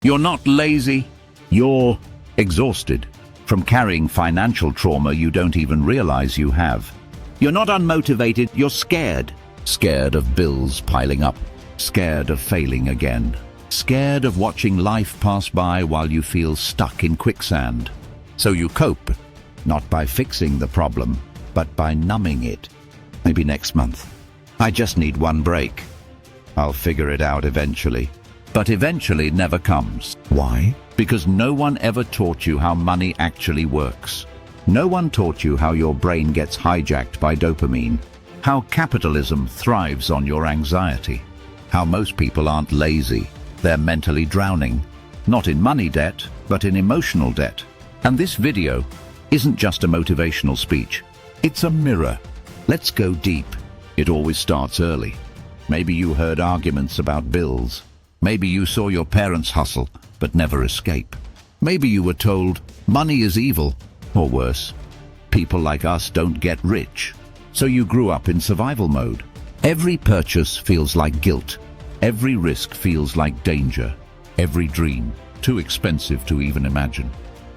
You're not lazy. You're exhausted from carrying financial trauma you don't even realize you have. You're not unmotivated, you're scared. Scared of bills piling up. Scared of failing again. Scared of watching life pass by while you feel stuck in quicksand. So you cope, not by fixing the problem, but by numbing it. Maybe next month. I just need one break. I'll figure it out eventually. But eventually never comes. Why? Because no one ever taught you how money actually works. No one taught you how your brain gets hijacked by dopamine, how capitalism thrives on your anxiety, how most people aren't lazy, they're mentally drowning, not in money debt, but in emotional debt. And this video isn't just a motivational speech, it's a mirror. Let's go deep. It always starts early. Maybe you heard arguments about bills. Maybe you saw your parents hustle, but never escape. Maybe you were told, money is evil, or worse, people like us don't get rich. So you grew up in survival mode. Every purchase feels like guilt. Every risk feels like danger. Every dream, too expensive to even imagine.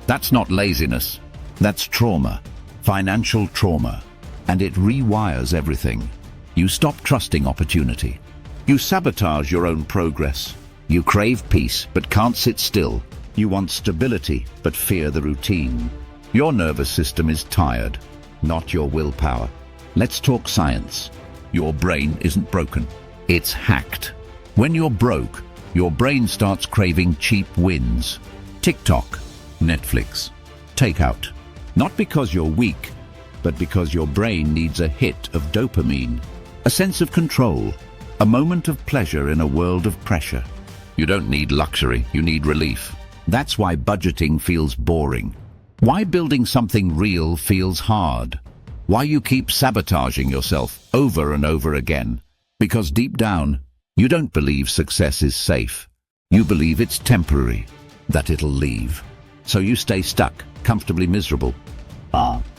That's not laziness. That's trauma. Financial trauma. And it rewires everything. You stop trusting opportunity. You sabotage your own progress. You crave peace, but can't sit still. You want stability, but fear the routine. Your nervous system is tired, not your willpower. Let's talk science. Your brain isn't broken. It's hacked. When you're broke, your brain starts craving cheap wins. TikTok, Netflix, takeout. Not because you're weak, but because your brain needs a hit of dopamine, a sense of control, a moment of pleasure in a world of pressure. You don't need luxury, you need relief. That's why budgeting feels boring. Why building something real feels hard. Why you keep sabotaging yourself over and over again. Because deep down, you don't believe success is safe. You believe it's temporary, that it'll leave. So you stay stuck, comfortably miserable.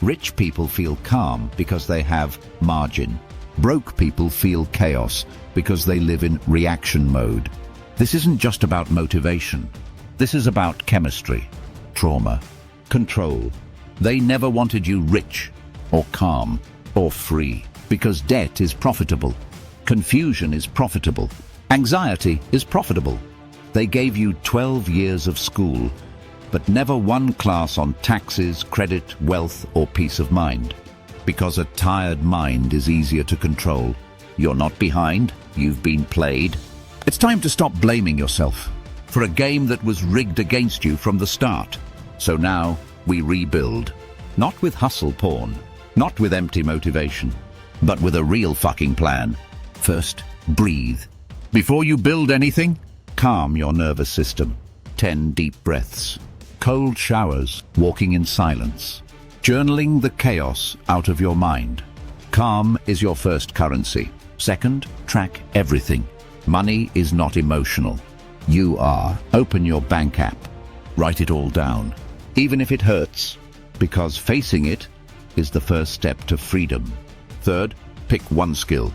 Rich people feel calm because they have margin. Broke people feel chaos because they live in reaction mode. This isn't just about motivation. This is about chemistry, trauma, control. They never wanted you rich or calm or free because debt is profitable. Confusion is profitable. Anxiety is profitable. They gave you 12 years of school, but never one class on taxes, credit, wealth, or peace of mind. Because a tired mind is easier to control. You're not behind, you've been played. It's time to stop blaming yourself for a game that was rigged against you from the start. So now we rebuild. Not with hustle porn, not with empty motivation, but with a real fucking plan. First, breathe. Before you build anything, calm your nervous system. 10 deep breaths. Cold showers, walking in silence. Journaling the chaos out of your mind. Calm is your first currency. Second, track everything. Money is not emotional. You are. Open your bank app. Write it all down, even if it hurts, because facing it is the first step to freedom. Third, pick one skill.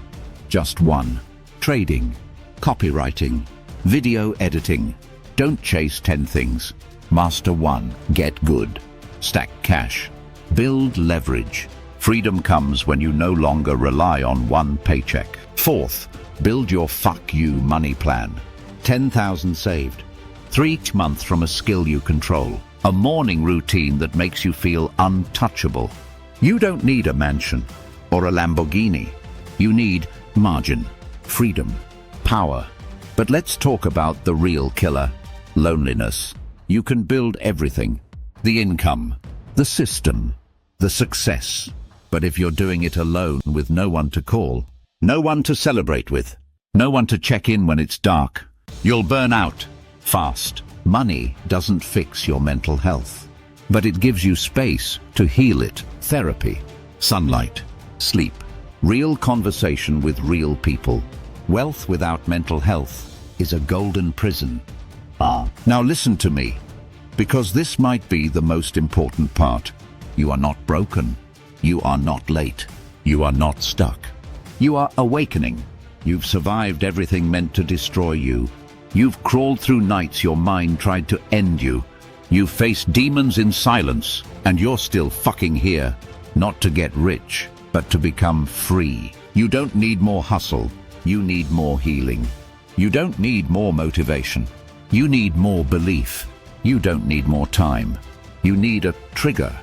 Just one. Trading, copywriting, video editing. Don't chase 10 things. Master one. Get good. Stack cash. Build leverage. Freedom comes when you no longer rely on one paycheck. Fourth, build your fuck you money plan. 10,000 saved. 3 months from a skill you control. A morning routine that makes you feel untouchable. You don't need a mansion or a Lamborghini. You need margin, freedom, power. But let's talk about the real killer, loneliness. You can build everything. The income, the system, the success. But if you're doing it alone with no one to call, no one to celebrate with, no one to check in when it's dark, you'll burn out fast. Money doesn't fix your mental health, but it gives you space to heal it. Therapy, sunlight, sleep, real conversation with real people. Wealth without mental health is a golden prison. Now listen to me, because this might be the most important part. You are not broken. You are not late. You are not stuck. You are awakening. You've survived everything meant to destroy you. You've crawled through nights your mind tried to end you. You've faced demons in silence, and you're still fucking here. Not to get rich, but to become free. You don't need more hustle. You need more healing. You don't need more motivation. You need more belief. You don't need more time. You need a trigger.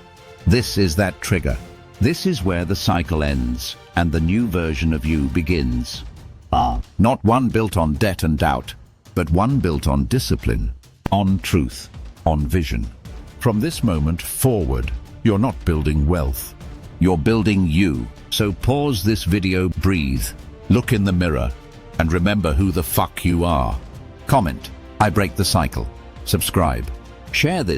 This is that trigger. This is where the cycle ends, and the new version of you begins. Not one built on debt and doubt, but one built on discipline, on truth, on vision. From this moment forward, you're not building wealth. You're building you. So pause this video, breathe, look in the mirror, and remember who the fuck you are. Comment, I break the cycle. Subscribe. Share this